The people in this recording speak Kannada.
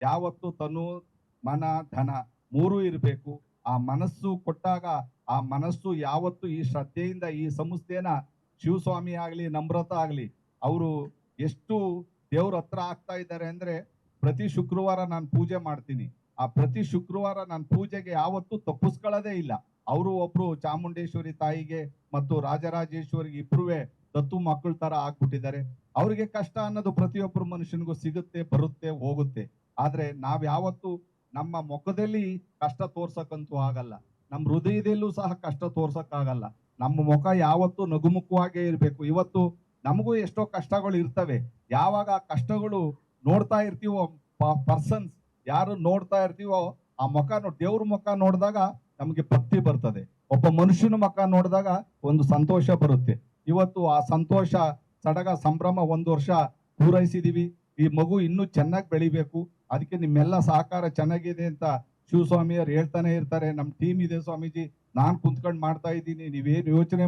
ಯಾವತ್ತು ತನು ಮನ ಧನ ಮೂರೂ ಇರಬೇಕು. ಆ ಮನಸ್ಸು ಕೊಟ್ಟಾಗ ಆ ಮನಸ್ಸು ಯಾವತ್ತು ಈ ಶ್ರದ್ಧೆಯಿಂದ ಈ ಸಂಸ್ಥೆನ ಶಿವಸ್ವಾಮಿ ಆಗಲಿ ನಮ್ರತ ಆಗಲಿ ಅವರು ಎಷ್ಟು ದೇವ್ರ ಹತ್ರ ಆಗ್ತಾ ಇದ್ದಾರೆ ಅಂದ್ರೆ, ಪ್ರತಿ ಶುಕ್ರವಾರ ನಾನು ಪೂಜೆ ಮಾಡ್ತೀನಿ. ಆ ಪ್ರತಿ ಶುಕ್ರವಾರ ನಾನು ಪೂಜೆಗೆ ಯಾವತ್ತೂ ತಪ್ಪಿಸ್ಕೊಳ್ಳೋದೇ ಇಲ್ಲ. ಅವರು ಒಬ್ರು ಚಾಮುಂಡೇಶ್ವರಿ ತಾಯಿಗೆ ಮತ್ತು ರಾಜರಾಜೇಶ್ವರಿಗೆ ಇಬ್ರುವೆ ದತ್ತು ಮಕ್ಕಳ ತರ ಆಗ್ಬಿಟ್ಟಿದ್ದಾರೆ. ಅವ್ರಿಗೆ ಕಷ್ಟ ಅನ್ನೋದು ಪ್ರತಿಯೊಬ್ಬರು ಮನುಷ್ಯನಿಗೂ ಸಿಗುತ್ತೆ, ಬರುತ್ತೆ, ಹೋಗುತ್ತೆ. ಆದ್ರೆ ನಾವ್ ಯಾವತ್ತು ನಮ್ಮ ಮುಖದಲ್ಲಿ ಕಷ್ಟ ತೋರ್ಸಕ್ಕಂತೂ ಆಗಲ್ಲ, ನಮ್ಮ ಹೃದಯದಲ್ಲೂ ಸಹ ಕಷ್ಟ ತೋರ್ಸಕ್ ಆಗಲ್ಲ. ನಮ್ಮ ಮುಖ ಯಾವತ್ತು ನಗುಮುಖವಾಗೇ ಇರ್ಬೇಕು. ಇವತ್ತು ನಮಗೂ ಎಷ್ಟೋ ಕಷ್ಟಗಳು ಇರ್ತವೆ. ಯಾವಾಗ ಆ ಕಷ್ಟಗಳು ನೋಡ್ತಾ ಇರ್ತೀವೋ, ಪರ್ಸನ್ಸ್ ಯಾರು ನೋಡ್ತಾ ಇರ್ತೀವೋ ಆ ಮುಖ ದೇವ್ರ ಮುಖ ನೋಡಿದಾಗ ನಮಗೆ ಭಕ್ತಿ ಬರ್ತದೆ. ಒಬ್ಬ ಮನುಷ್ಯನ ಮುಖ ನೋಡಿದಾಗ ಒಂದು ಸಂತೋಷ ಬರುತ್ತೆ. ಇವತ್ತು ಆ ಸಂತೋಷ ಸಡಗ ಸಂಭ್ರಮ 1 ವರ್ಷ ಪೂರೈಸಿದೀವಿ. ಈ ಮಗು ಇನ್ನೂ ಚೆನ್ನಾಗಿ ಬೆಳಿಬೇಕು. ಅದಕ್ಕೆ ನಿಮ್ಮೆಲ್ಲ ಸಹಕಾರ ಚೆನ್ನಾಗಿದೆ ಅಂತ ಶಿವಸ್ವಾಮಿಯವರು ಹೇಳ್ತಾನೆ ಇರ್ತಾರೆ. ನಮ್ಮ ಟೀಮ್ ಇದೆ ಸ್ವಾಮೀಜಿ, ನಾನ್ ಕುಂತ್ಕೊಂಡು ಮಾಡ್ತಾ ಇದ್ದೀನಿ, ನೀವೇನು ಯೋಚನೆ